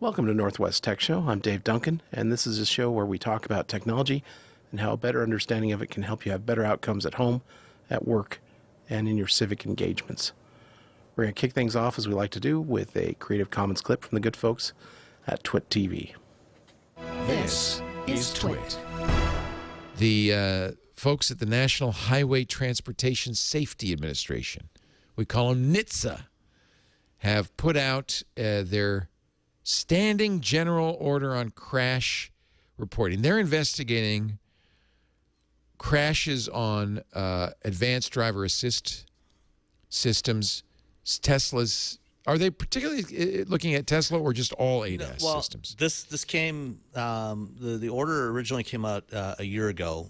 Welcome to Northwest Tech Show. I'm Dave Duncan, and this is a show where we talk about technology and how a better understanding of it can help you have better outcomes at home, at work, and in your civic engagements. We're going to kick things off, as we like to do, with a Creative Commons clip from the good folks at Twit TV. This is Twit. The folks at the National Highway Transportation Safety Administration, we call them NHTSA, have put out their Standing General Order on Crash Reporting. They're investigating crashes on advanced driver assist systems. Tesla's, are they particularly looking at Tesla or just all ADAS systems? This came, the order originally came out a year ago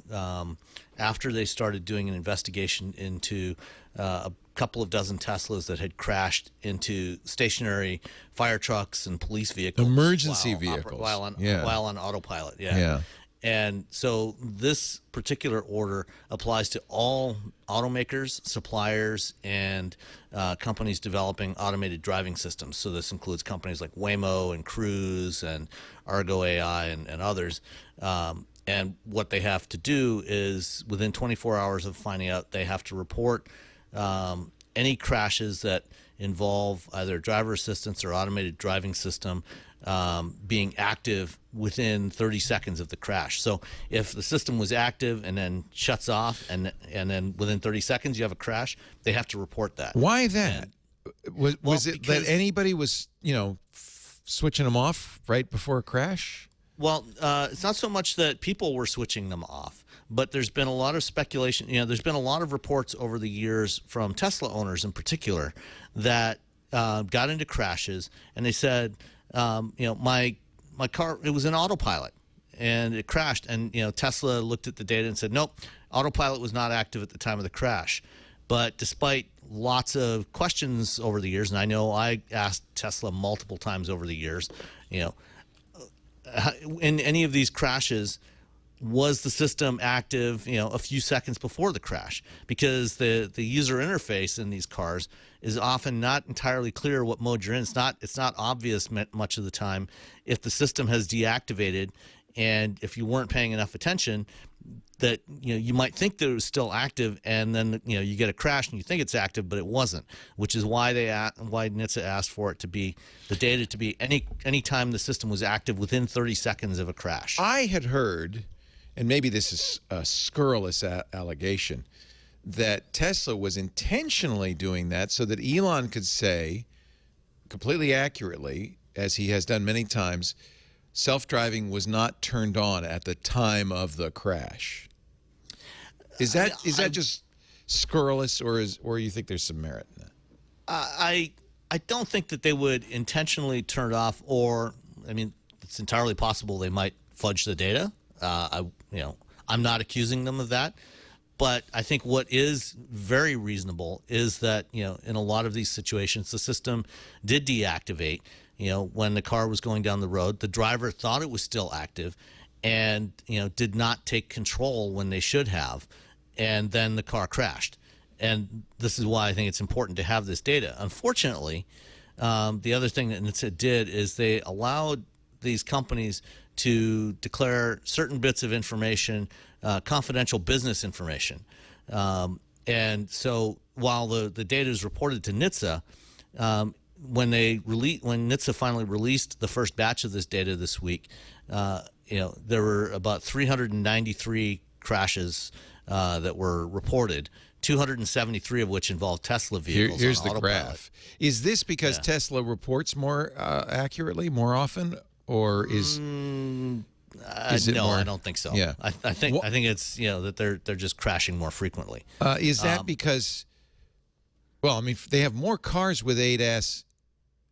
after they started doing an investigation into a couple of dozen Teslas that had crashed into stationary fire trucks and police vehicles. Emergency vehicles. While on autopilot, yeah. And so this particular order applies to all automakers, suppliers, and companies developing automated driving systems. So this includes companies like Waymo and Cruise and Argo AI and others. And what they have to do is, within 24 hours of finding out, they have to report any crashes that involve either driver assistance or automated driving system being active within 30 seconds of the crash. So if the system was active and then shuts off and then within 30 seconds you have a crash, they have to report that. Why that? Was it that anybody was, switching them off right before a crash? Well, it's not so much that people were switching them off, but there's been a lot of speculation. There's been a lot of reports over the years from Tesla owners in particular that got into crashes, and they said, my car, it was in autopilot, and it crashed. And Tesla looked at the data and said, nope, autopilot was not active at the time of the crash. But despite lots of questions over the years, and I know I asked Tesla multiple times over the years, in any of these crashes, was the system active, a few seconds before the crash? Because the user interface in these cars is often not entirely clear what mode you're in. It's not obvious much of the time if the system has deactivated, and if you weren't paying enough attention, that you might think that it was still active, and then you get a crash and you think it's active, but it wasn't. Which is why why NHTSA asked for it to be the data to be any time the system was active within 30 seconds of a crash. I had heard, and maybe this is a scurrilous allegation, that Tesla was intentionally doing that so that Elon could say, completely accurately, as he has done many times, self-driving was not turned on at the time of the crash. Is that just scurrilous, or you think there's some merit in that? I don't think that they would intentionally turn it off, or it's entirely possible they might fudge the data. I'm not accusing them of that, but I think what is very reasonable is that in a lot of these situations the system did deactivate. When the car was going down the road, the driver thought it was still active, and did not take control when they should have, and then the car crashed. And this is why I think it's important to have this data. Unfortunately, the other thing that NHTSA did is they allowed these companies to declare certain bits of information, confidential business information. And so while the data is reported to NHTSA, when NHTSA finally released the first batch of this data this week, there were about 393 crashes that were reported, 273 of which involved Tesla vehicles. Here's on the autopilot. graph. Is this because Tesla reports more accurately, more often, or is it no, more? I don't think so. Yeah, I think it's that they're just crashing more frequently. Is that because? Well, they have more cars with ADAS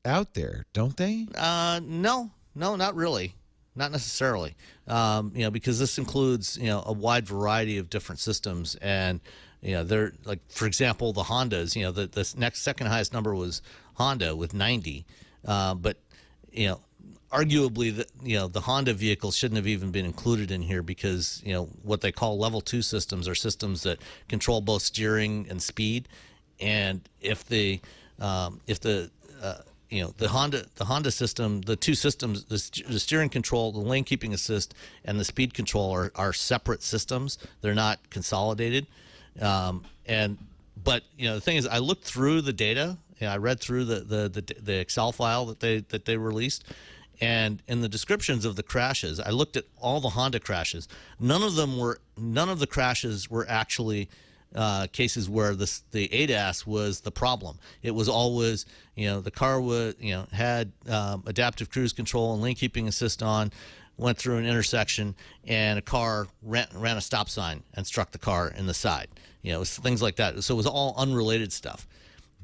out there, don't they? No, not really. Not necessarily. Because this includes, a wide variety of different systems. And, they're like, for example, the Hondas, the next second highest number was Honda with 90. But, arguably, the Honda vehicles shouldn't have even been included in here because, what they call level 2 systems are systems that control both steering and speed. And if the the Honda system, the two systems, the steering control, the lane keeping assist, and the speed control are separate systems. They're not consolidated. But the thing is, I looked through the data. I read through the Excel file that they released, and in the descriptions of the crashes, I looked at all the Honda crashes. None of the crashes were actually cases where the ADAS was the problem. It was always, the car had adaptive cruise control and lane keeping assist on, went through an intersection, and a car ran a stop sign and struck the car in the side. It was things like that. So it was all unrelated stuff.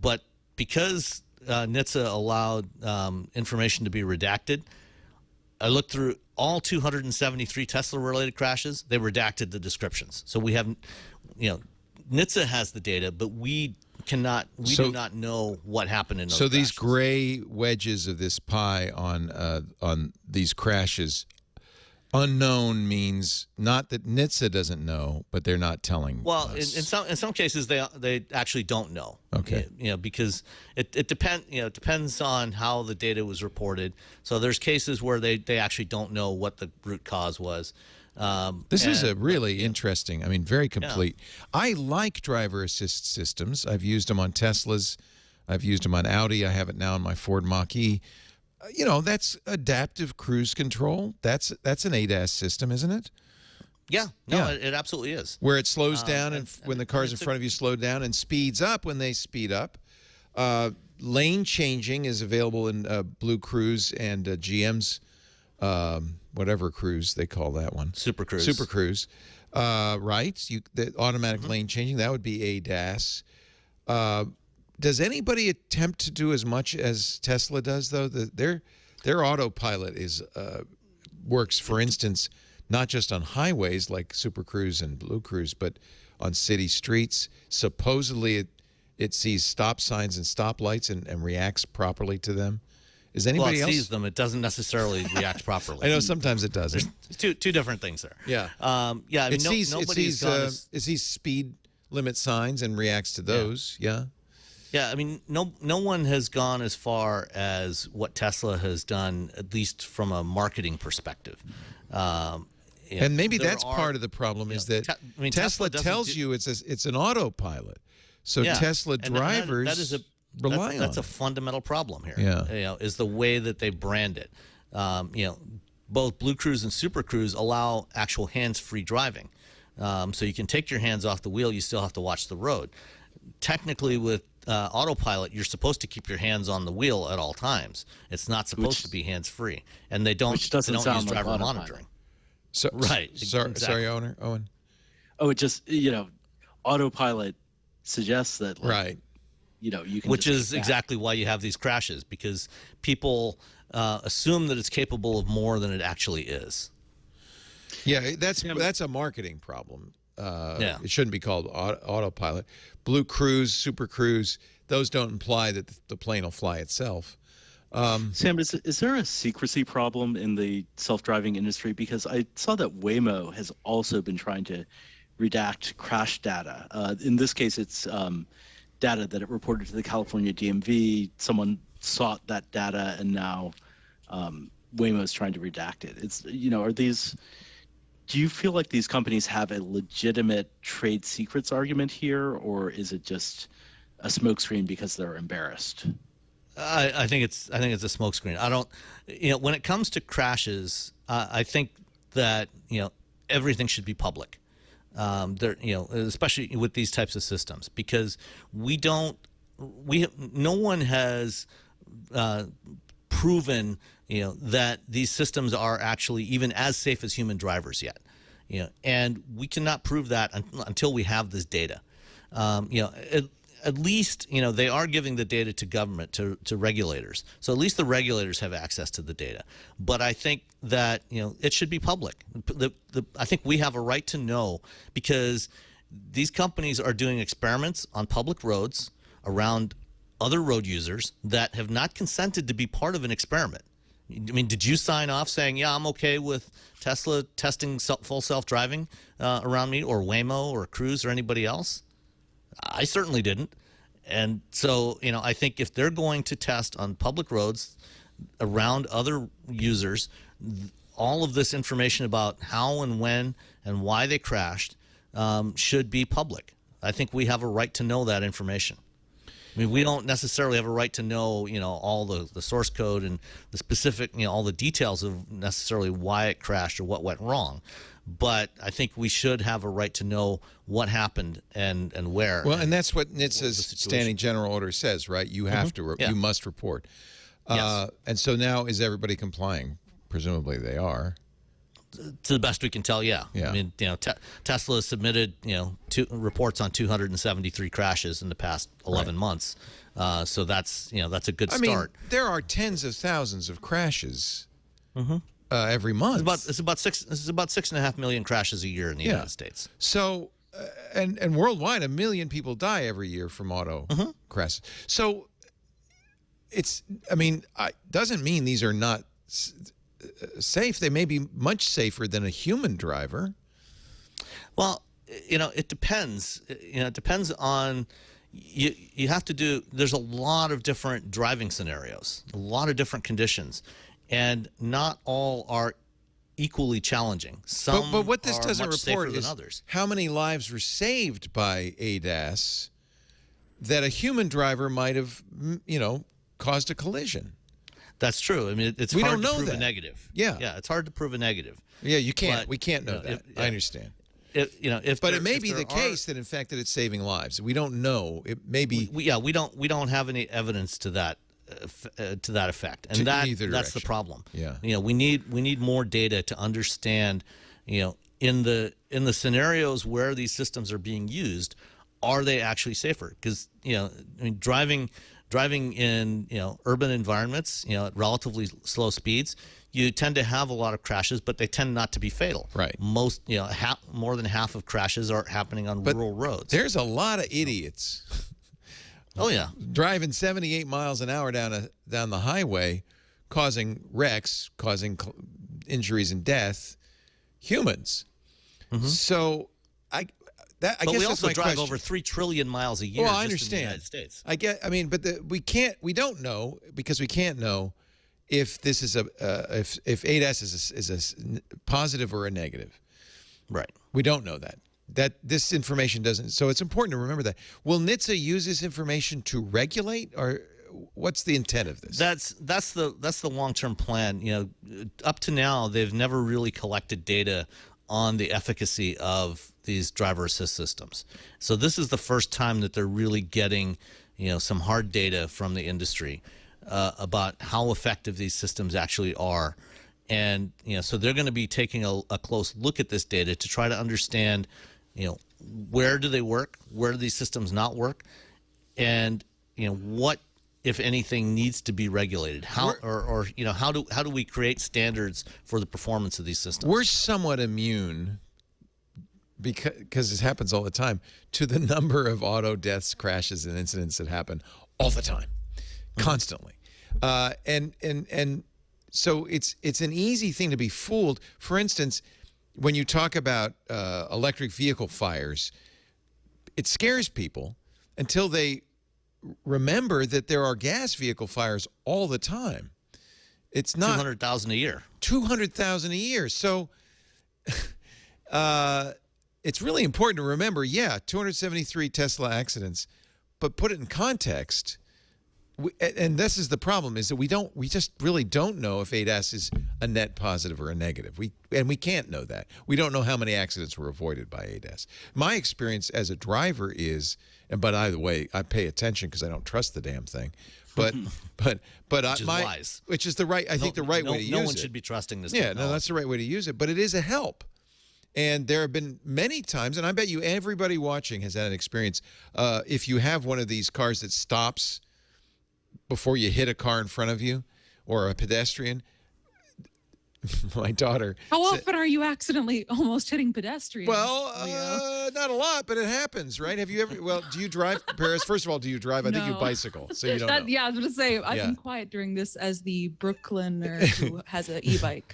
But because NHTSA allowed information to be redacted, I looked through all 273 Tesla-related crashes. They redacted the descriptions. So we haven't, NHTSA has the data, but we do not know what happened in those crashes. These gray wedges of this pie on these crashes, unknown means not that NHTSA doesn't know, but they're not telling us. In some cases they actually don't know. Okay. Because it depends on how the data was reported. So there's cases where they actually don't know what the root cause was. This is a really interesting, very complete. Yeah. I like driver assist systems. I've used them on Teslas. I've used them on Audi. I have it now on my Ford Mach-E. That's adaptive cruise control. That's an ADAS system, isn't it? Yeah. No, it absolutely is. Where it slows down and when the cars in front of you slow down, and speeds up when they speed up. Lane changing is available in Blue Cruise and GM's whatever cruise they call that one. Super Cruise. Super Cruise. Right? The automatic lane changing, that would be ADAS. Does anybody attempt to do as much as Tesla does, though? Their autopilot works, for instance, not just on highways like Super Cruise and Blue Cruise, but on city streets. Supposedly it sees stop signs and stoplights and reacts properly to them. Is anybody else? It sees them. It doesn't necessarily react properly. I know sometimes it doesn't. There's two different things there. Yeah. It sees speed limit signs and reacts to those. Yeah. Yeah. No one has gone as far as what Tesla has done, at least from a marketing perspective. And maybe that's part of the problem is that Tesla tells you it's an autopilot. So Tesla drivers rely on it. That's a fundamental problem here. Yeah. Is the way that they brand it. Both Blue Cruise and Super Cruise allow actual hands-free driving. So you can take your hands off the wheel. You still have to watch the road. Technically, with autopilot, you're supposed to keep your hands on the wheel at all times. It's not supposed to be hands-free, and they don't use driver monitoring. So, right. Sorry, Owen. Oh, it just autopilot suggests that right. You can. Which is exactly why you have these crashes, because people assume that it's capable of more than it actually is. Yeah, that's a marketing problem. It shouldn't be called autopilot. Blue Cruise, Super Cruise, those don't imply that the plane will fly itself. Sam, is there a secrecy problem in the self-driving industry? Because I saw that Waymo has also been trying to redact crash data. In this case, it's data that it reported to the California DMV. Someone sought that data, and now Waymo is trying to redact it. It's do you feel like these companies have a legitimate trade secrets argument here, or is it just a smokescreen because they're embarrassed? I think it's a smokescreen. I don't, when it comes to crashes, I think that everything should be public. Especially with these types of systems, because no one has proven that these systems are actually even as safe as human drivers yet. And we cannot prove that until we have this data. At least they are giving the data to government, to regulators. So at least the regulators have access to the data. But I think that it should be public. I think we have a right to know, because these companies are doing experiments on public roads around other road users that have not consented to be part of an experiment. Did you sign off saying, yeah, I'm okay with Tesla testing full self-driving around me, or Waymo or Cruise or anybody else? I certainly didn't. And so, I think if they're going to test on public roads around other users, all of this information about how and when and why they crashed should be public. I think we have a right to know that information. I mean, we don't necessarily have a right to know, all the source code and the specific, all the details of necessarily why it crashed or what went wrong. But I think we should have a right to know what happened and where. Well, and that's what NHTSA's standing general order says, right? You have to, you must report. Yes. And so now, is everybody complying? Presumably they are. To the best we can tell, yeah. Yeah. I mean, Tesla has submitted, two reports on 273 crashes in the past 11 months. So that's a good start. I mean, there are tens of thousands of crashes every month. This is about 6.5 million crashes a year in the United States. So, and worldwide, 1 million people die every year from auto crashes. So, doesn't mean these are not safe. They may be much safer than a human driver. Well, it depends. It depends on you have to do. There's a lot of different driving scenarios, a lot of different conditions, and not all are equally challenging. Some but what this are doesn't much report safer is than others. How many lives were saved by ADAS that a human driver might have, caused a collision. That's true. I mean, it's We hard don't to know prove that. a negative. Yeah. Yeah, it's hard to prove a negative. Yeah, you can't. But, We can't know that. I understand. If But there- it may if be there the are- case that, in fact, that it's saving lives. We don't know. It may be. we don't have any evidence to that effect, and To either that's the direction. problem. Yeah. We need more data to understand. In the scenarios where these systems are being used, are they actually safer? Because driving in urban environments, at relatively slow speeds, you tend to have a lot of crashes, but they tend not to be fatal. Right. Most more than half of crashes are happening on rural roads. There's a lot of idiots Oh yeah. driving 78 miles an hour down the highway, causing wrecks, causing injuries and death. Humans. So I But guess we that's also my drive question. over 3 trillion miles a year. Well, I just in the understand. United States. But we don't know because we can't know if this is if ADAS is a positive or a negative. Right. We don't know that. That this information doesn't. So it's important to remember that. Will NHTSA use this information to regulate, or what's the intent of this? That's the long-term plan. Up to now, they've never really collected data on the efficacy of these driver assist systems. So this is the first time that they're really getting, some hard data from the industry about how effective these systems actually are. And, so they're going to be taking a close look at this data to try to understand, where do they work? Where do these systems not work? And, what, if anything, needs to be regulated? How how do we create standards for the performance of these systems? We're somewhat immune because this happens all the time to the number of auto deaths, crashes, and incidents that happen all the time, constantly, and so it's an easy thing to be fooled. For instance, when you talk about electric vehicle fires, it scares people until they remember that there are gas vehicle fires all the time. It's not 200,000 a year. 200,000 a year. So it's really important to remember, 273 Tesla accidents, but put it in context. And this is the problem, is that we just really don't know if ADAS is a net positive or a negative. We can't know that. We don't know how many accidents were avoided by ADAS. My experience as a driver is, and by the way, I pay attention because I don't trust the damn thing. But Which is wise. Which is the right, I think the right way to use it. No one should be trusting this. Yeah, no, that's the right way to use it. But it is a help. And there have been many times, and I bet you everybody watching has had an experience. If you have one of these cars that stops before you hit a car in front of you or a pedestrian, my daughter. How often are you accidentally almost hitting pedestrians? Well, not a lot, but it happens, right? Have you ever? Well, do you drive, Paris? First of all, do you drive? I think you No. bicycle, so you don't know. Yeah, I was going to say, I've Yeah. been quiet during this as the Brooklyner who has an e-bike.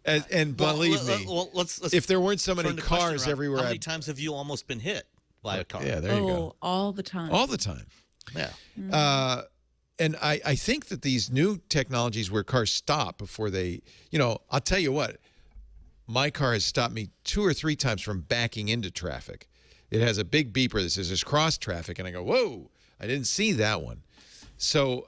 And believe me, let's if there weren't so many turn the question cars around. everywhere, How many times have you almost been hit by a car? yeah, there you go. All the time. All the time. Yeah. And I think that these new technologies where cars stop before they, I'll tell you what, my car has stopped me 2 or 3 times from backing into traffic. It has a big beeper that says there's cross traffic, and I go, whoa, I didn't see that one. So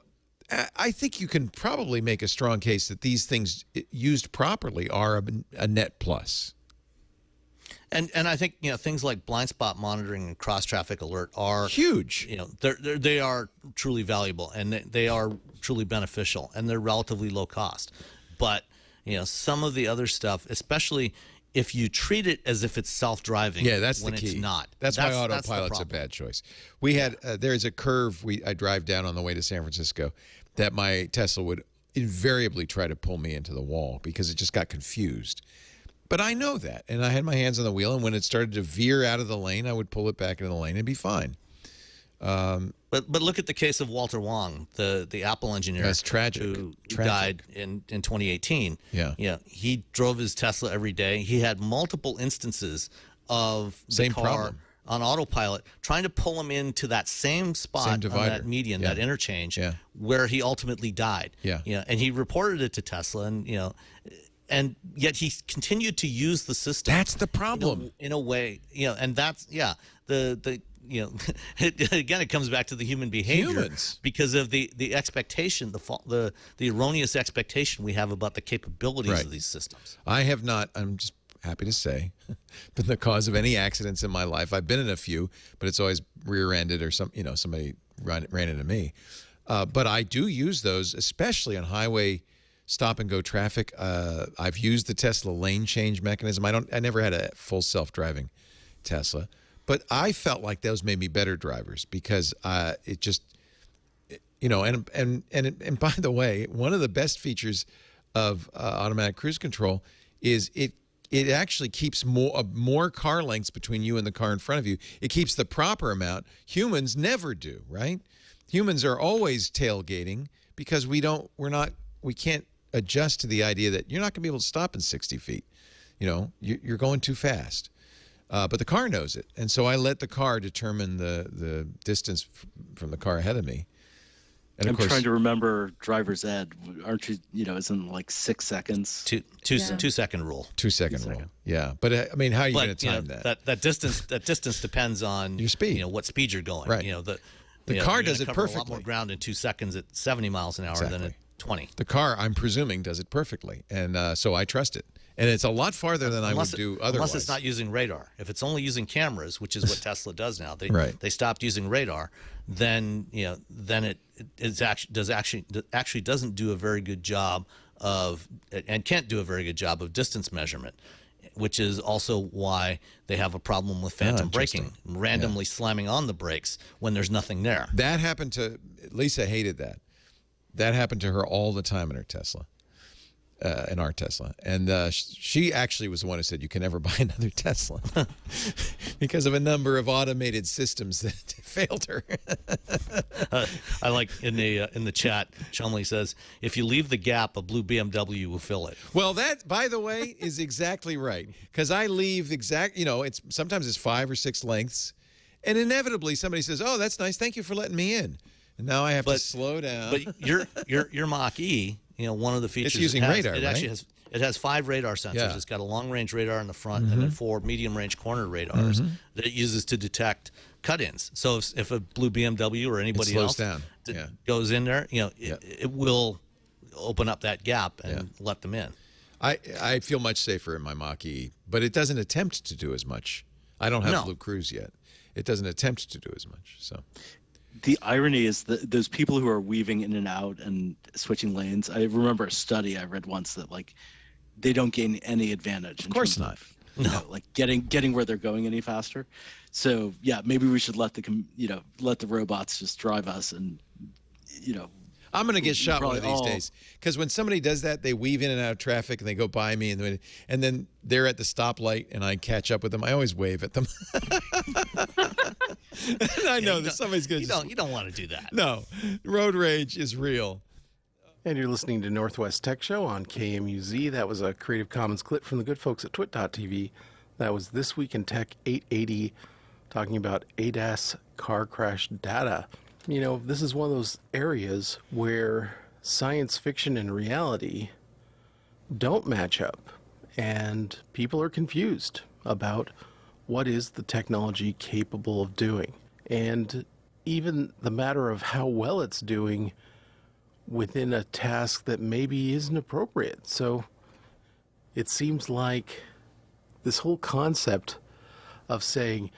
I think you can probably make a strong case that these things used properly are a net plus. And I think things like blind spot monitoring and cross traffic alert are huge. They are truly valuable, and they are truly beneficial, and they're relatively low cost. But some of the other stuff, especially if you treat it as if it's self-driving, that's the key. It's not. That's why autopilot's a bad choice. We had there's a curve I drive down on the way to San Francisco that my Tesla would invariably try to pull me into the wall because it just got confused. But I know that, and I had my hands on the wheel, and when it started to veer out of the lane, I would pull it back into the lane and be fine. But look at the case of Walter Wong, the Apple engineer. That's tragic. Who died in 2018. Yeah. He drove his Tesla every day. He had multiple instances of the Same car problem. on autopilot trying to pull him into that same spot on that median, that interchange, where he ultimately died. And he reported it to Tesla, and yet he continued to use the system. That's the problem. In a way, and that's again, it comes back to the human behavior because of the expectation, the erroneous expectation we have about the capabilities of these systems. I have not, I'm just happy to say, been the cause of any accidents in my life. I've been in a few, but it's always rear-ended or somebody ran into me. But I do use those, especially on highway stop-and-go traffic. I've used the Tesla lane change mechanism. I never had a full self-driving Tesla. But I felt like those made me better drivers because it just, and by the way, one of the best features of automatic cruise control is it actually keeps more car lengths between you and the car in front of you. It keeps the proper amount. Humans never do, right? Humans are always tailgating because we can't adjust to the idea that you're not going to be able to stop in 60 feet. You're going too fast. But the car knows it, and so I let the car determine the distance from the car ahead of me. And I'm trying to remember driver's ed. Aren't you? Isn't like 6 seconds? 2 second rule. 2 second rule. Yeah, but I mean, how are you going to time that? That distance depends on your speed. What speed you're going. Right. The car does it cover perfectly. A lot more ground in 2 seconds at 70 miles an hour than at 20. The car, I'm presuming, does it perfectly, and so I trust it. And it's a lot farther than I would do otherwise. Unless it's not using radar. If it's only using cameras, which is what Tesla does now, they stopped using radar. Then it actually doesn't do a very good job of, and can't do a very good job of distance measurement, which is also why they have a problem with phantom braking, randomly slamming on the brakes when there's nothing there. That happened to Lisa. Hated that. That happened to her all the time in her Tesla. In our Tesla, and she actually was the one who said you can never buy another Tesla because of a number of automated systems that failed her. I like in the chat, Chumley says, if you leave the gap, a blue BMW will fill it. Well, that, by the way, is exactly right, because I leave sometimes it's 5 or 6 lengths, and inevitably somebody says, "Oh, that's nice, thank you for letting me in," and now I have to slow down. But your Mach-E. One of the features it's using radar, it actually has 5 radar sensors. It's got a long-range radar in the front and then 4 medium-range corner radars that it uses to detect cut-ins. So if a blue BMW or anybody else goes in there, it will open up that gap and let them in. I feel much safer in my Mach-E, but it doesn't attempt to do as much. I don't have Blue Cruise yet. It doesn't attempt to do as much. So. The irony is that those people who are weaving in and out and switching lanes, I remember a study I read once that they don't gain any advantage. Of course not. Getting where they're going any faster. So maybe we should let the robots just drive us, and I'm going to get shot one of these days, because when somebody does that, they weave in and out of traffic and they go by me, and then they're at the stoplight and I catch up with them. I always wave at them. And I know that somebody's going to. You don't want to do that. No, road rage is real. And you're listening to Northwest Tech Show on KMUZ. That was a Creative Commons clip from the good folks at twit.tv. That was This Week in Tech 880, talking about ADAS car crash data. This is one of those areas where science fiction and reality don't match up, and people are confused about what is the technology capable of doing. And even the matter of how well it's doing within a task that maybe isn't appropriate. So it seems like this whole concept of saying,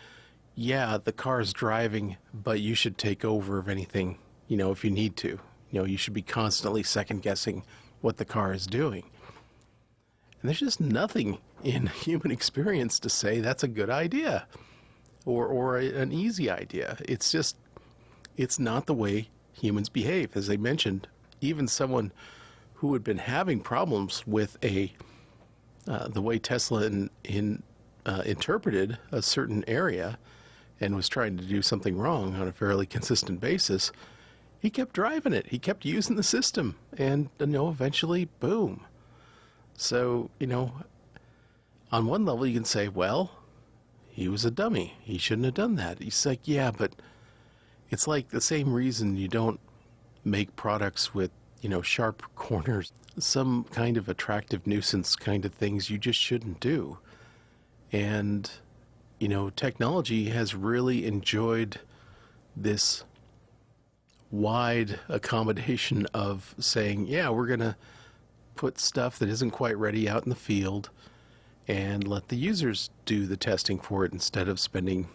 yeah, the car is driving, but you should take over if anything, if you need to. You should be constantly second guessing what the car is doing. And there's just nothing in human experience to say that's a good idea or an easy idea. It's not the way humans behave. As I mentioned, even someone who had been having problems with the way Tesla interpreted a certain area and was trying to do something wrong on a fairly consistent basis, he kept driving it. He kept using the system, and eventually, boom. So, on one level you can say, well, he was a dummy. He shouldn't have done that. He's like, yeah, but it's like the same reason you don't make products with, sharp corners, some kind of attractive nuisance kind of things you just shouldn't do. And, technology has really enjoyed this wide accommodation of saying, yeah, we're going to put stuff that isn't quite ready out in the field and let the users do the testing for it instead of spending,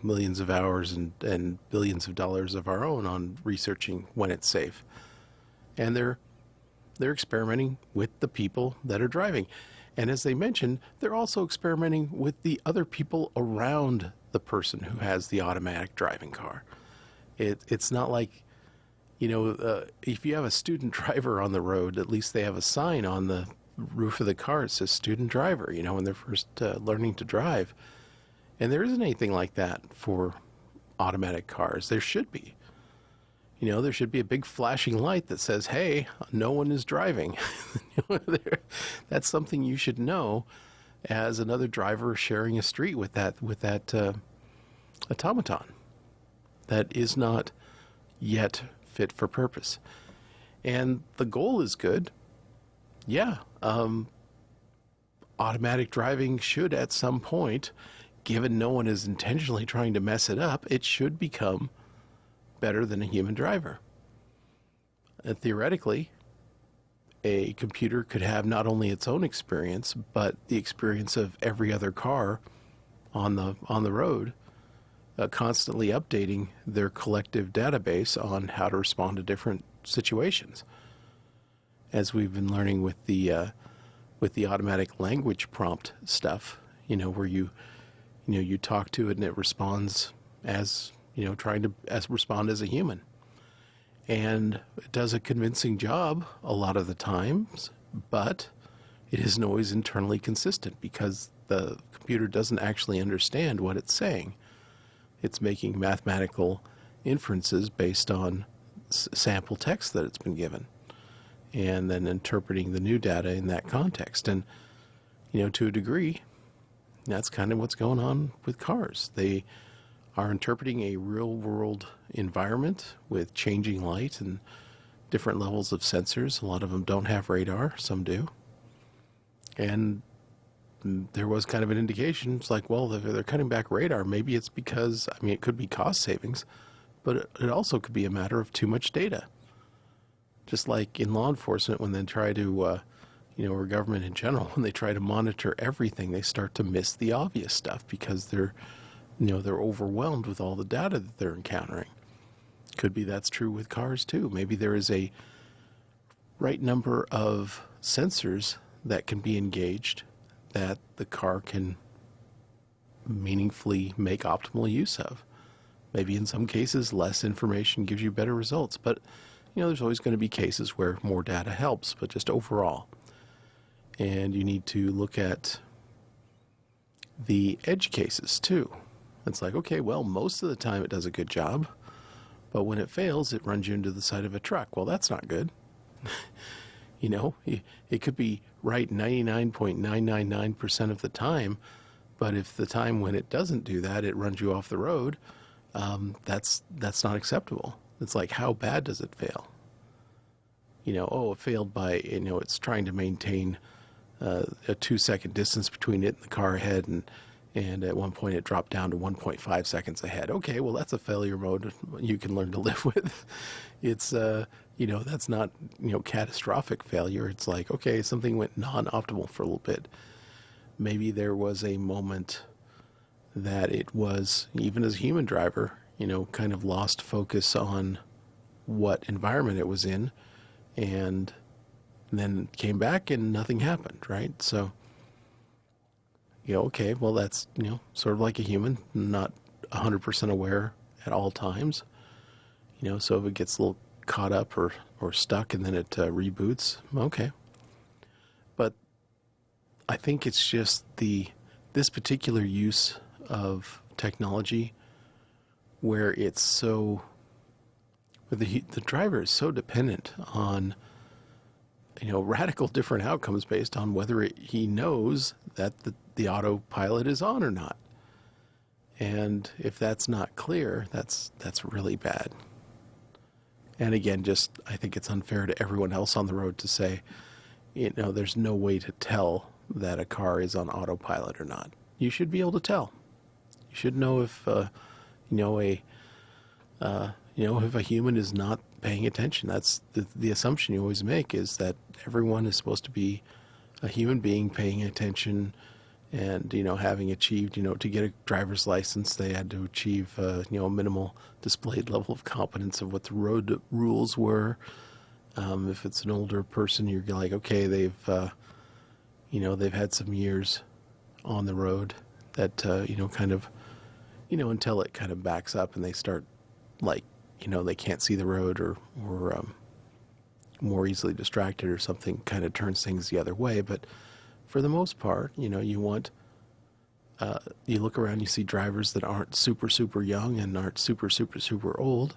millions of hours and billions of dollars of our own on researching when it's safe. And they're experimenting with the people that are driving. And as they mentioned, they're also experimenting with the other people around the person who has the automatic driving car. It's not like, if you have a student driver on the road, at least they have a sign on the roof of the car that says student driver, when they're first learning to drive. And there isn't anything like that for automatic cars. There should be. There should be a big flashing light that says, hey, no one is driving. That's something you should know as another driver sharing a street with that automaton that is not yet fit for purpose. And the goal is good. Yeah. Automatic driving should at some point, given no one is intentionally trying to mess it up, it should become better than a human driver. And theoretically, a computer could have not only its own experience, but the experience of every other car on the road, constantly updating their collective database on how to respond to different situations. As we've been learning with the automatic language prompt stuff, where you talk to it and it responds as trying to respond as a human. And it does a convincing job a lot of the times, but it isn't always internally consistent because the computer doesn't actually understand what it's saying. It's making mathematical inferences based on sample text that it's been given and then interpreting the new data in that context. And, to a degree, that's kind of what's going on with cars. They are interpreting a real-world environment with changing light and different levels of sensors. A lot of them don't have radar, some do. And there was kind of an indication, it's like, well, they're cutting back radar. Maybe it's because, it could be cost savings, but it also could be a matter of too much data. Just like in law enforcement, when they try to, or government in general, when they try to monitor everything, they start to miss the obvious stuff because they're overwhelmed with all the data that they're encountering. Could be that's true with cars too. Maybe there is a right number of sensors that can be engaged that the car can meaningfully make optimal use of. Maybe in some cases, less information gives you better results, but there's always going to be cases where more data helps, but just overall. And you need to look at the edge cases too. It's like, okay, well, most of the time it does a good job, but when it fails, it runs you into the side of a truck. Well, that's not good. It could be right 99.999% of the time, but if the time when it doesn't do that, it runs you off the road, that's not acceptable. It's like, how bad does it fail? Oh, it failed by, it's trying to maintain a 2-second distance between it and the car ahead, and at one point it dropped down to 1.5 seconds ahead. Okay, well, that's a failure mode you can learn to live with. It's, that's not, catastrophic failure. It's like, okay, something went non-optimal for a little bit. Maybe there was a moment that it was, even as a human driver, kind of lost focus on what environment it was in, and then came back and nothing happened, right? So, okay, well, that's, sort of like a human, not 100% aware at all times. So if it gets a little caught up or stuck and then it reboots, okay. But I think it's just this particular use of technology where it's so, where the driver is so dependent on, radical different outcomes based on whether he knows that the autopilot is on or not. And if that's not clear, that's really bad. And again, I think it's unfair to everyone else on the road to say, there's no way to tell that a car is on autopilot or not. You should be able to tell. You should know if, if a human is not paying attention. That's the assumption you always make, is that everyone is supposed to be a human being paying attention, and having achieved, to get a driver's license, they had to achieve a minimal displayed level of competence of what the road rules were. If it's an older person, you're like, okay, they've had some years on the road that kind of until it kind of backs up and they start, like, they can't see the road, or more easily distracted or something, kind of turns things the other way. But for the most part, you want, you look around, you see drivers that aren't super, super young and aren't super, super, super old,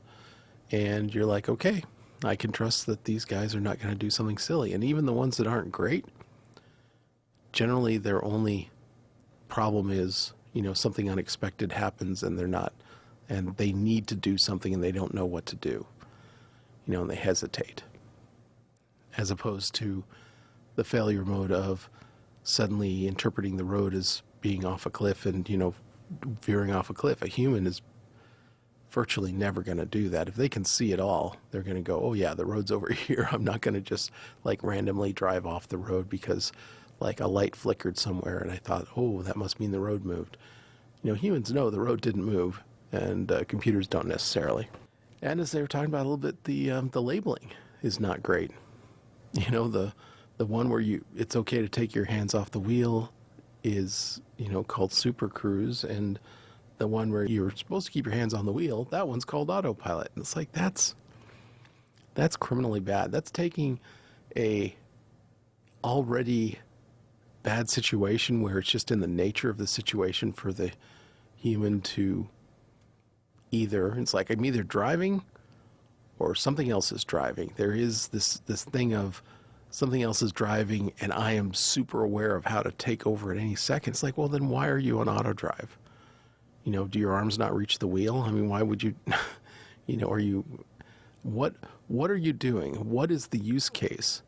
and you're like, okay, I can trust that these guys are not going to do something silly. And even the ones that aren't great, generally their only problem is, something unexpected happens and and they need to do something and they don't know what to do, and they hesitate. As opposed to the failure mode of suddenly interpreting the road as being off a cliff and, veering off a cliff. A human is virtually never going to do that. If they can see it all, they're going to go, oh yeah, the road's over here. I'm not going to just like randomly drive off the road because like a light flickered somewhere and I thought, oh, that must mean the road moved. Humans know the road didn't move, and computers don't necessarily. And as they were talking about a little bit, the labeling is not great. The one where it's okay to take your hands off the wheel is, called Super Cruise, and the one where you're supposed to keep your hands on the wheel, that one's called Autopilot. And it's like, that's criminally bad. That's taking a already bad situation where it's just in the nature of the situation for the human to it's like, I'm either driving or something else is driving. There is this thing of something else is driving and I am super aware of how to take over at any second. It's like, well, then why are you on auto drive? Do your arms not reach the wheel? I mean, why would you, what are you doing? What is the use case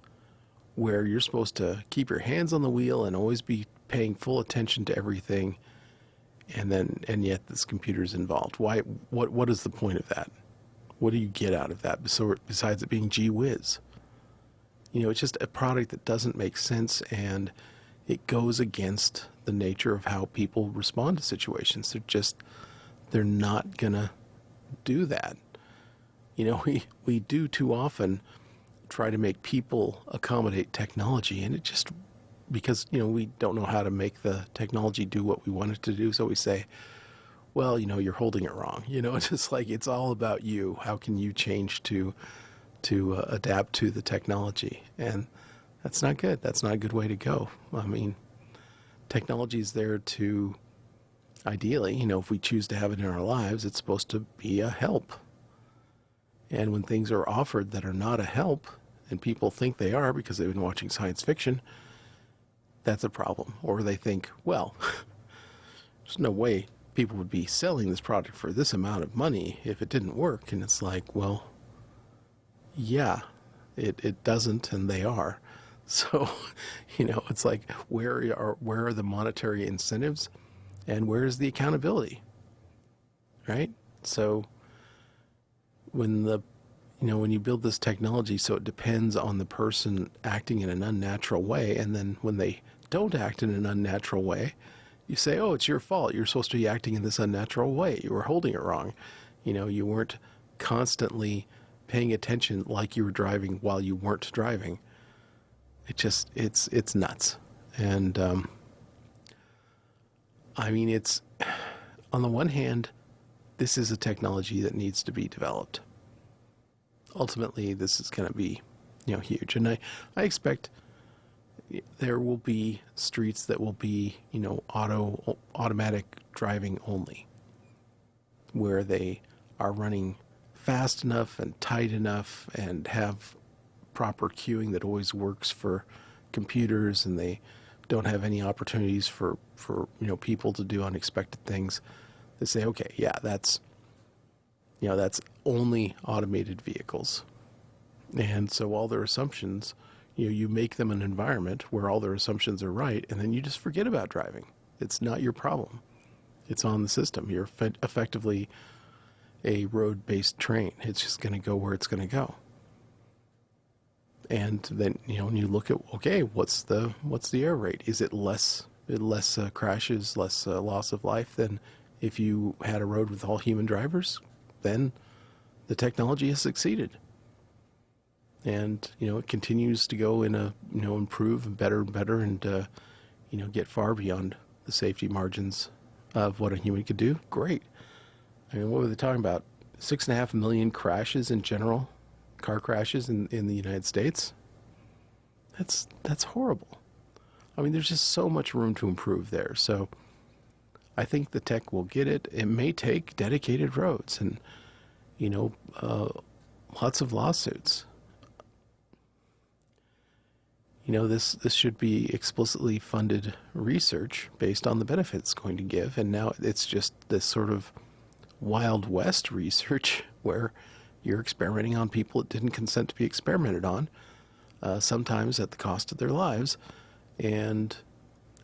where you're supposed to keep your hands on the wheel and always be paying full attention to everything, and yet this computer's involved? Why? What is the point of that? What do you get out of that besides it being gee whiz? It's just a product that doesn't make sense, and it goes against the nature of how people respond to situations. They're not gonna do that. We do too often try to make people accommodate technology, and it just, because we don't know how to make the technology do what we want it to do, so we say, well, you're holding it wrong. It's just like, it's all about you. How can you change to adapt to the technology? And that's not good. That's not a good way to go. I mean, technology is there to, ideally, if we choose to have it in our lives, it's supposed to be a help. And when things are offered that are not a help, and people think they are because they've been watching science fiction, that's a problem. Or they think, well, there's no way people would be selling this product for this amount of money if it didn't work. And it's like, well, yeah, it doesn't, and they are. So, it's like, where are the monetary incentives, and where is the accountability, right? So when you build this technology, so it depends on the person acting in an unnatural way, and then when they don't act in an unnatural way, you say, oh, it's your fault. You're supposed to be acting in this unnatural way. You were holding it wrong. You weren't constantly paying attention like you were driving while you weren't driving. It's nuts. And it's, on the one hand, this is a technology that needs to be developed. Ultimately, this is going to be, huge. And I expect there will be streets that will be, automatic driving only, where they are running fast enough and tight enough and have proper queuing that always works for computers, and they don't have any opportunities for people to do unexpected things. They say, okay, yeah, that's only automated vehicles. And so all their assumptions, you make them an environment where all their assumptions are right, and then you just forget about driving. It's not your problem. It's on the system. You're effectively a road-based train. It's just going to go where it's going to go. And then, when you look at, okay, what's the error rate? Is it less crashes, less loss of life than if you had a road with all human drivers? Then the technology has succeeded. And, it continues to go in improve and better, and, get far beyond the safety margins of what a human could do. Great. What were they talking about? 6.5 million crashes in general, car crashes in the United States. That's horrible. There's just so much room to improve there. So I think the tech will get it. It may take dedicated roads and, lots of lawsuits. This should be explicitly funded research based on the benefits it's going to give. And now it's just this sort of Wild West research where you're experimenting on people that didn't consent to be experimented on, sometimes at the cost of their lives. And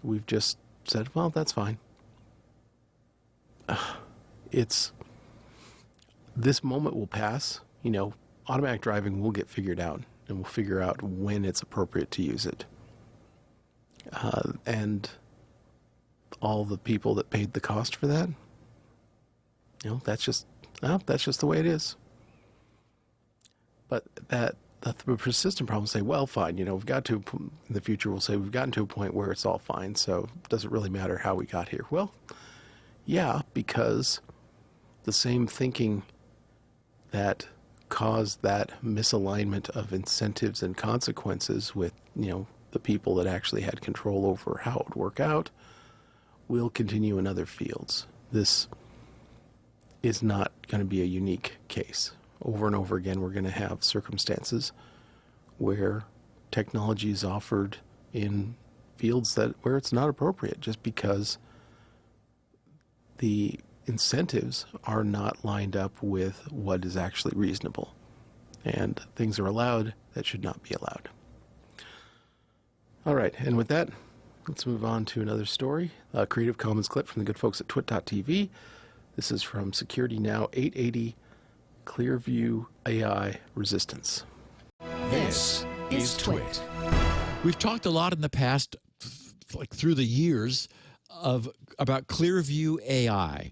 we've just said, well, that's fine. This moment will pass. Automatic driving will get figured out, and we'll figure out when it's appropriate to use it. And all the people that paid the cost for that, that's just the way it is. But the persistent problems say, well, fine, we've got to, in the future we'll say we've gotten to a point where it's all fine, so it doesn't really matter how we got here. Well, yeah, because the same thinking that caused that misalignment of incentives and consequences with, the people that actually had control over how it would work out will continue in other fields. This is not going to be a unique case. Over and over again, we're going to have circumstances where technology is offered in fields where it's not appropriate, just because the incentives are not lined up with what is actually reasonable, and things are allowed that should not be allowed. All right, and with that, let's move on to another story. A Creative Commons clip from the good folks at twit.tv. This is from Security Now 880, Clearview AI Resistance. This is Twit. We've talked a lot in the past, like through the years, about Clearview AI.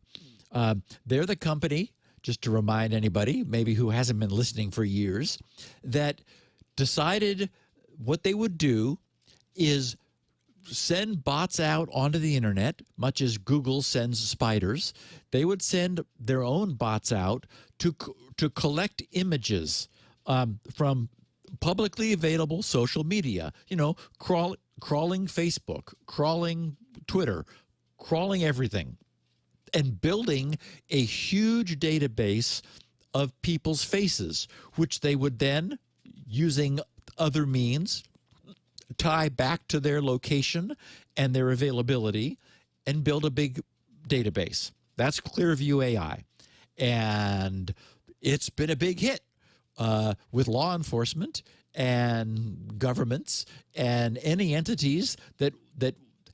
They're the company, just to remind anybody, maybe who hasn't been listening for years, that decided what they would do is send bots out onto the internet, much as Google sends spiders. They would send their own bots out to collect images from publicly available social media, crawling Facebook, crawling Twitter, crawling everything, and building a huge database of people's faces, which they would then, using other means, tie back to their location and their availability and build a big database. That's Clearview AI. And it's been a big hit with law enforcement and governments and any entities that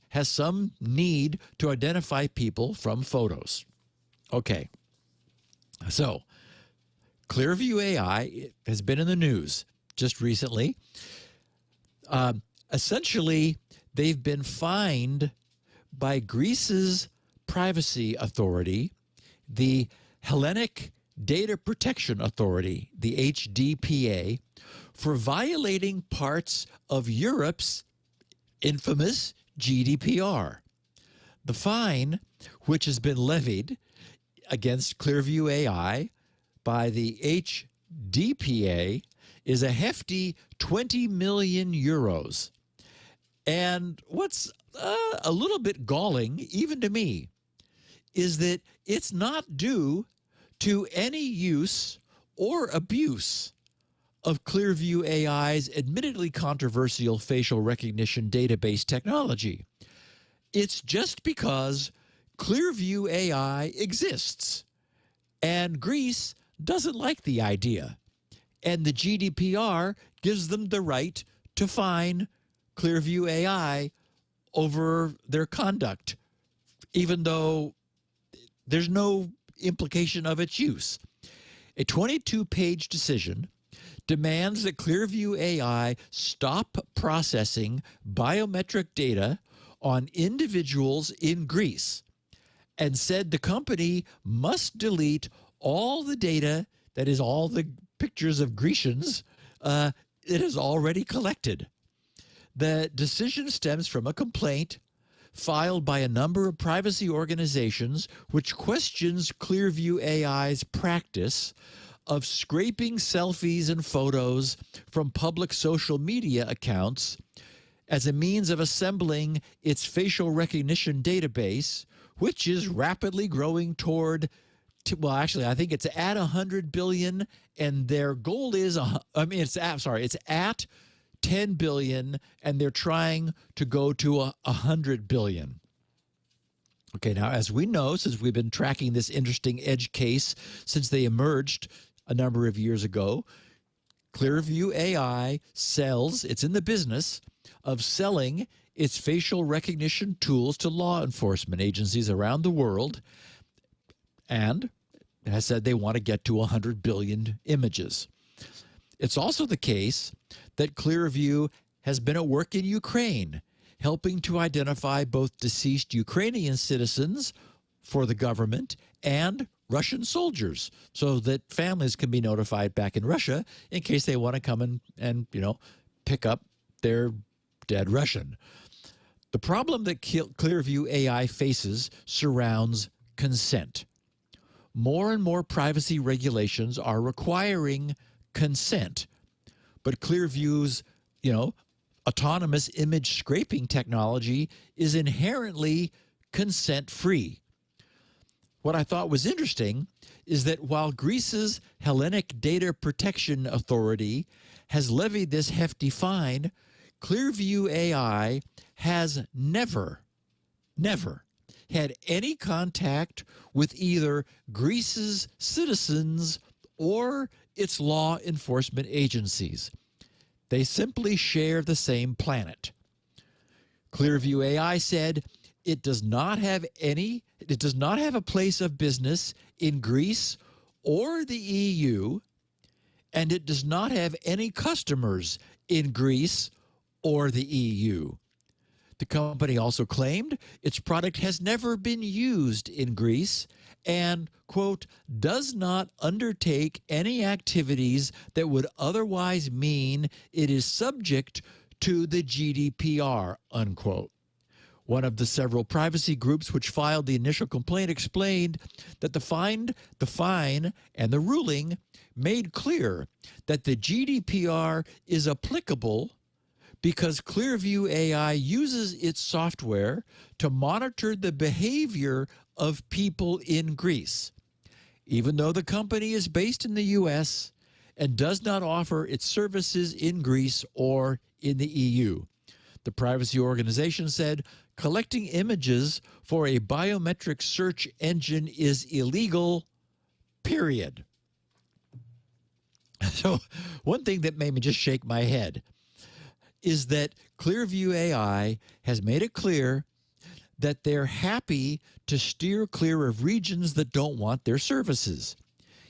has some need to identify people from photos. Okay. So Clearview AI has been in the news just recently. Essentially, they've been fined by Greece's privacy authority, the Hellenic Data Protection Authority, the HDPA, for violating parts of Europe's infamous GDPR. The fine, which has been levied against Clearview AI by the HDPA, is a hefty 20 million euros. And what's a little bit galling, even to me, is that it's not due to any use or abuse of Clearview AI's admittedly controversial facial recognition database technology. It's just because Clearview AI exists, and Greece doesn't like the idea, and the GDPR gives them the right to fine Clearview AI over their conduct, even though there's no implication of its use. A 22-page decision demands that Clearview AI stop processing biometric data on individuals in Greece, and said the company must delete all the data, that is, all the pictures of Grecians, it has already collected. The decision stems from a complaint filed by a number of privacy organizations which questions Clearview AI's practice of scraping selfies and photos from public social media accounts as a means of assembling its facial recognition database, which is rapidly growing toward, well, actually, I think it's at 100 billion, and their goal is, it's at 10 billion, and they're trying to go to 100 billion. Okay, now, as we know, since we've been tracking this interesting edge case since they emerged a number of years ago, Clearview AI it's in the business of selling its facial recognition tools to law enforcement agencies around the world, and has said they want to get to 100 billion images. It's also the case that Clearview has been at work in Ukraine, helping to identify both deceased Ukrainian citizens for the government and Russian soldiers, so that families can be notified back in Russia in case they want to come and pick up their dead Russian. The problem that Clearview AI faces surrounds consent. More and more privacy regulations are requiring consent, but Clearview's, autonomous image scraping technology is inherently consent-free. What I thought was interesting is that while Greece's Hellenic Data Protection Authority has levied this hefty fine, Clearview AI has never had any contact with either Greece's citizens or its law enforcement agencies. They simply share the same planet. Clearview AI said it does not have a place of business in Greece or the EU, and it does not have any customers in Greece or the EU. The company also claimed its product has never been used in Greece and, quote, does not undertake any activities that would otherwise mean it is subject to the GDPR, unquote. One of the several privacy groups which filed the initial complaint explained that the fine and the ruling made clear that the GDPR is applicable because Clearview AI uses its software to monitor the behavior of people in Greece. Even though the company is based in the U.S. and does not offer its services in Greece or in the EU. The privacy organization said collecting images for a biometric search engine is illegal, period. So one thing that made me just shake my head is that Clearview AI has made it clear that they're happy to steer clear of regions that don't want their services.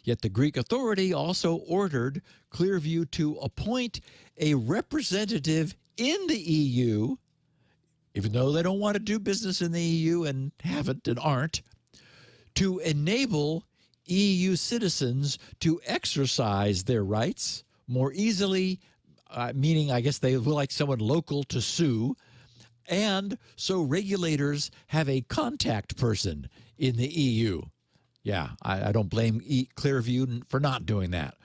Yet the Greek authority also ordered Clearview to appoint a representative in the EU, even though they don't want to do business in the EU and haven't and aren't, to enable EU citizens to exercise their rights more easily, meaning I guess they would like someone local to sue, and so regulators have a contact person in the EU. Yeah, I don't blame Clearview for not doing that.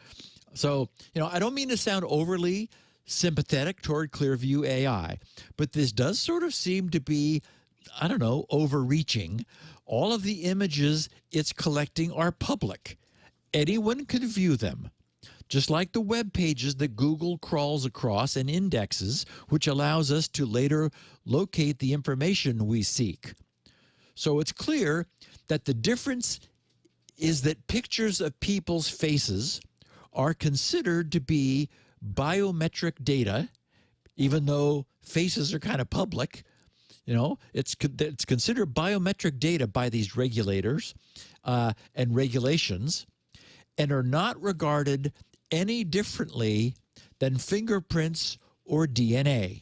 So, I don't mean to sound overly sympathetic toward Clearview AI, but this does sort of seem to be, I don't know, overreaching. All of the images it's collecting are public. Anyone can view them, just like the web pages that Google crawls across and indexes, which allows us to later locate the information we seek. So it's clear that the difference is that pictures of people's faces are considered to be biometric data, even though faces are kind of public. It's considered biometric data by these regulators and regulations, and are not regarded any differently than fingerprints or DNA.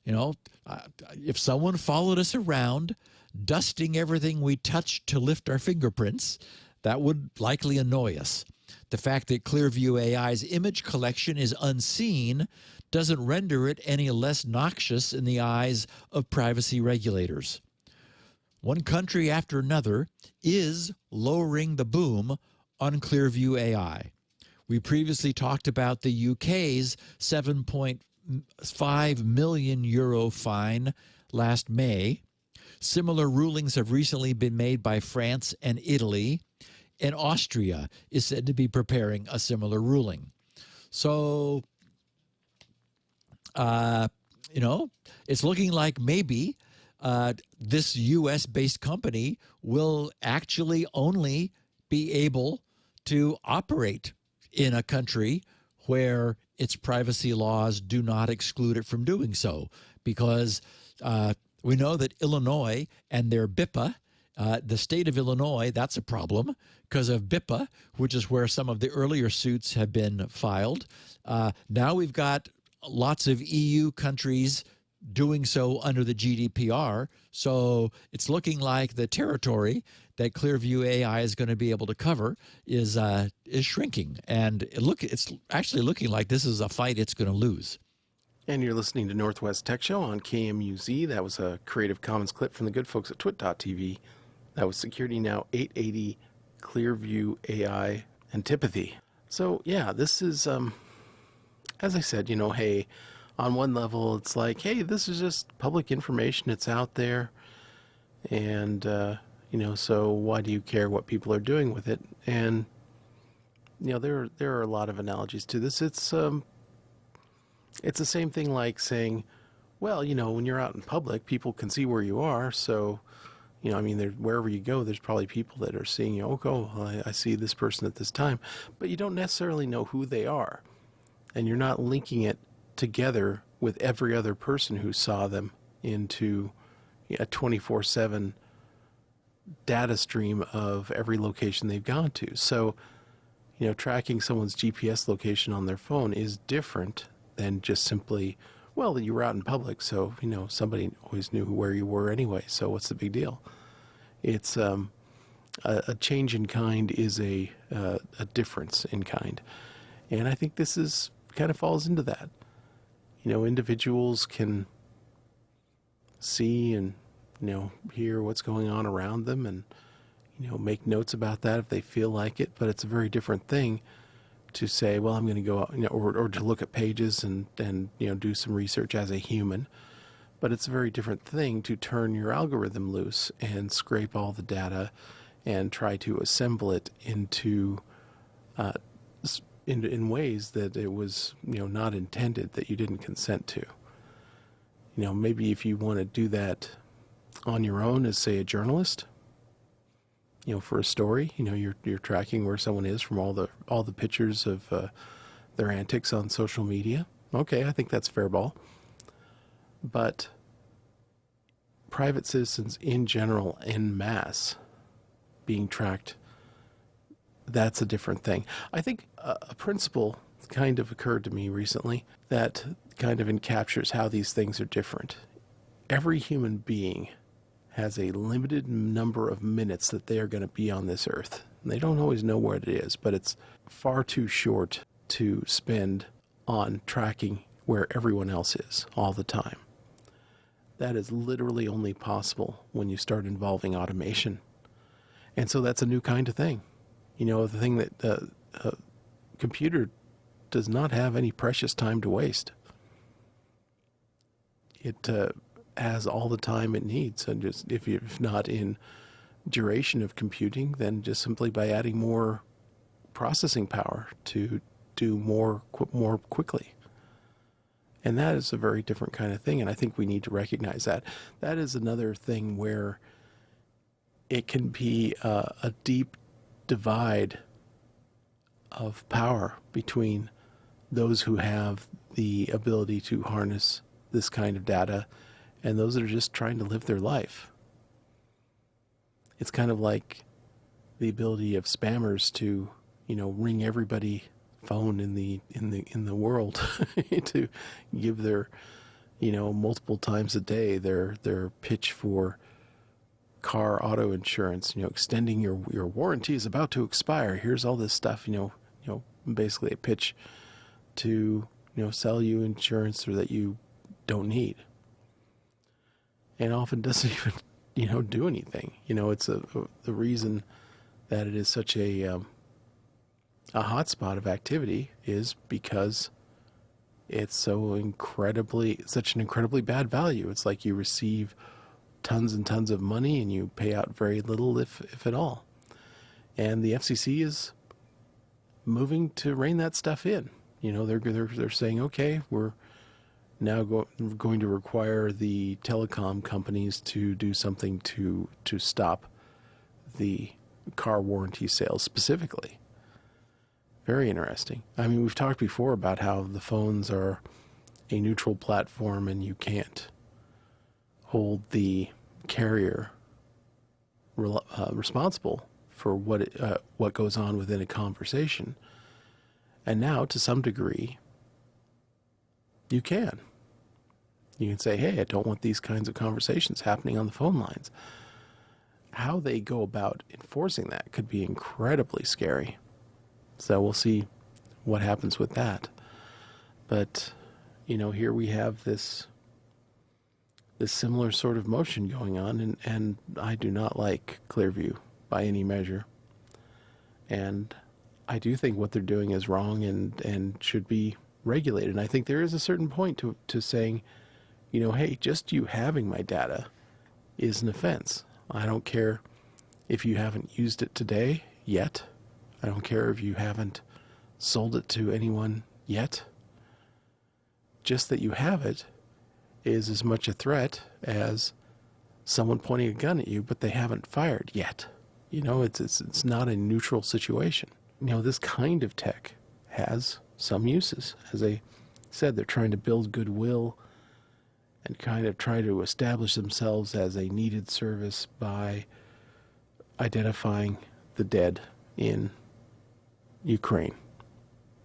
If someone followed us around, dusting everything we touched to lift our fingerprints, that would likely annoy us. The fact that Clearview AI's image collection is unseen doesn't render it any less noxious in the eyes of privacy regulators. One country after another is lowering the boom on Clearview AI. We previously talked about the UK's €7.5 million fine last May. Similar rulings have recently been made by France and Italy, and Austria is said to be preparing a similar ruling. So, it's looking like maybe this U.S.-based company will actually only be able to operate in a country where its privacy laws do not exclude it from doing so, because we know that Illinois and their BIPA, the state of Illinois, that's a problem because of BIPA, which is where some of the earlier suits have been filed. Now we've got lots of EU countries doing so under the GDPR. So it's looking like the territory that Clearview AI is going to be able to cover is shrinking. And it's actually looking like this is a fight it's going to lose. And you're listening to Northwest Tech Show on KMUZ. That was a Creative Commons clip from the good folks at twit.tv. That was Security Now 880 Clearview AI antipathy. So, yeah, this is, as I said, hey, on one level, it's like, hey, this is just public information. It's out there. And, so why do you care what people are doing with it? And, there are a lot of analogies to this. It's the same thing like saying, well, when you're out in public, people can see where you are. So, wherever you go, there's probably people that are seeing you. I see this person at this time. But you don't necessarily know who they are. And you're not linking it together with every other person who saw them into a 24/7 data stream of every location they've gone to. So, tracking someone's GPS location on their phone is different than just simply, well, you were out in public, so, somebody always knew where you were anyway, so what's the big deal? It's a change in kind is a difference in kind. And I think this is kind of falls into that. Individuals can see and, hear what's going on around them and, make notes about that if they feel like it. But it's a very different thing to say, well, I'm going to go out, or to look at pages and do some research as a human. But it's a very different thing to turn your algorithm loose and scrape all the data and try to assemble it into in ways that it was not intended, that you didn't consent to. maybe if you want to do that on your own as, say, a journalist, for a story, you're tracking where someone is from all the pictures of their antics on social media. Okay, I think that's fair ball. But private citizens in general, en masse, being tracked, that's a different thing. I think a principle kind of occurred to me recently that kind of encaptures how these things are different. Every human being has a limited number of minutes that they are going to be on this earth. And they don't always know where it is, but it's far too short to spend on tracking where everyone else is all the time. That is literally only possible when you start involving automation. And so that's a new kind of thing. The thing that a computer does not have any precious time to waste. It has all the time it needs, and just if not in duration of computing, then just simply by adding more processing power to do more quickly. And that is a very different kind of thing, and I think we need to recognize that. That is another thing where it can be a deep divide of power between those who have the ability to harness this kind of data and those that are just trying to live their life. It's kind of like the ability of spammers to, ring everybody phone in the world to give their, multiple times a day their pitch for car auto insurance, extending your warranty is about to expire. Here's all this stuff, basically a pitch to, sell you insurance or that you don't need. And often doesn't even, do anything. It's the reason that it is such a hotspot of activity is because it's such an incredibly bad value. It's like you receive tons and tons of money and you pay out very little, if at all. And the FCC is moving to rein that stuff in. They're saying, okay, we're now going to require the telecom companies to do something to stop the car warranty sales specifically. Very interesting. I mean, we've talked before about how the phones are a neutral platform and you can't hold the carrier responsible for what goes on within a conversation. And now, to some degree, you can. You can say, hey, I don't want these kinds of conversations happening on the phone lines. How they go about enforcing that could be incredibly scary. So we'll see what happens with that. But, here we have this similar sort of motion going on, and I do not like Clearview by any measure. And I do think what they're doing is wrong and should be regulated. And I think there is a certain point to saying, hey, just you having my data is an offense. I don't care if you haven't used it today yet. I don't care if you haven't sold it to anyone yet. Just that you have it is as much a threat as someone pointing a gun at you, but they haven't fired yet. It's not a neutral situation. This kind of tech has some uses. As I said, they're trying to build goodwill and kind of try to establish themselves as a needed service by identifying the dead in Ukraine.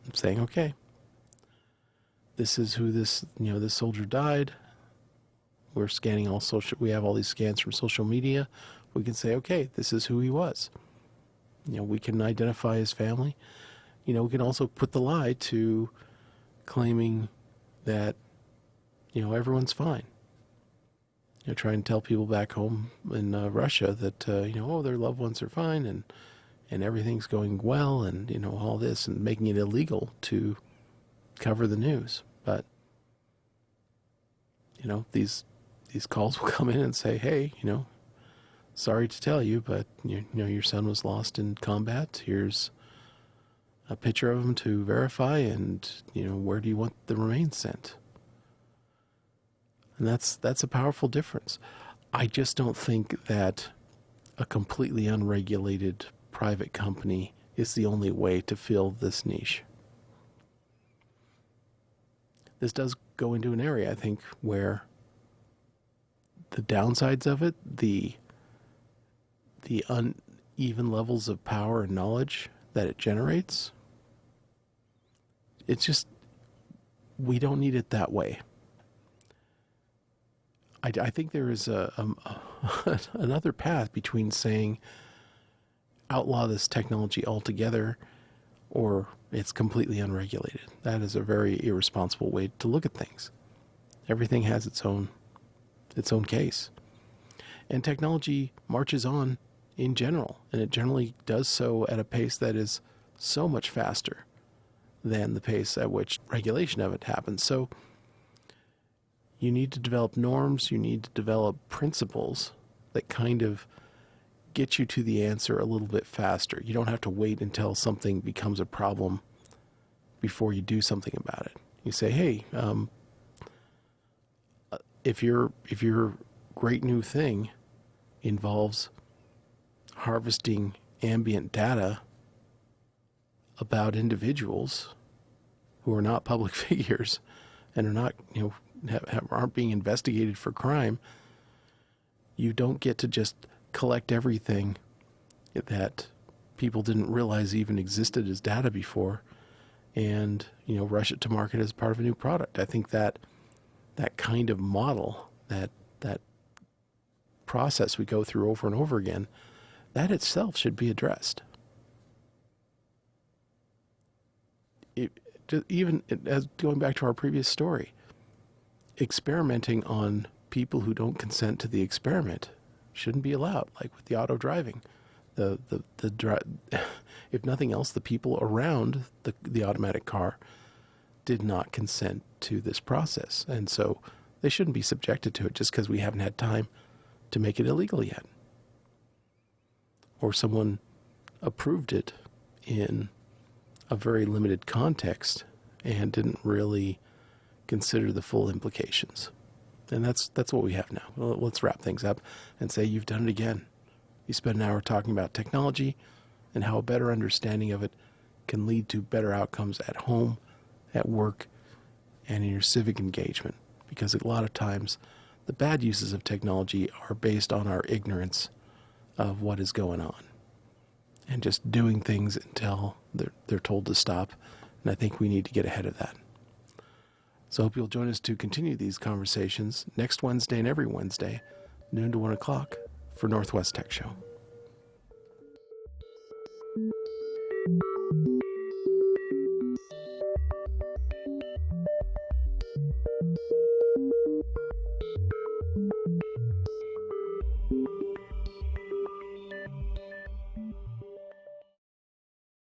I'm saying, okay, this is who this soldier died. We're scanning we have all these scans from social media. We can say, okay, this is who he was. We can identify his family. We can also put the lie to claiming that, everyone's fine. Try and tell people back home in Russia that, their loved ones are fine and everything's going well and, all this, and making it illegal to cover the news. But, these calls will come in and say, hey, sorry to tell you, but your son was lost in combat. Here's a picture of him to verify, and where do you want the remains sent? And that's a powerful difference. I just don't think that a completely unregulated private company is the only way to fill this niche. This does go into an area, I think, where the downsides of it, the uneven levels of power and knowledge that it generates, it's just, we don't need it that way. I think there is another path between saying outlaw this technology altogether or it's completely unregulated. That is a very irresponsible way to look at things. Everything has its own case. And technology marches on in general, and it generally does so at a pace that is so much faster than the pace at which regulation of it happens. So you need to develop norms, you need to develop principles that kind of get you to the answer a little bit faster. You don't have to wait until something becomes a problem before you do something about it. You say, hey, if your great new thing involves harvesting ambient data about individuals who are not public figures and are not, aren't being investigated for crime, you don't get to just collect everything that people didn't realize even existed as data before and, rush it to market as part of a new product. I think that kind of model, that process we go through over and over again, that itself should be addressed. As going back to our previous story, experimenting on people who don't consent to the experiment shouldn't be allowed. Like with the auto driving, if nothing else, the people around the automatic car did not consent to this process, and so they shouldn't be subjected to it just because we haven't had time to make it illegal yet, or someone approved it in a very limited context and didn't really consider the full implications. And that's what we have now. Well, let's wrap things up and say you've done it again. You spent an hour talking about technology and how a better understanding of it can lead to better outcomes at home, at work, and in your civic engagement. Because a lot of times the bad uses of technology are based on our ignorance of what is going on and just doing things until they're told to stop. And I think we need to get ahead of that. So I hope you'll join us to continue these conversations next Wednesday and every Wednesday, noon to 1 o'clock, for Northwest Tech Show.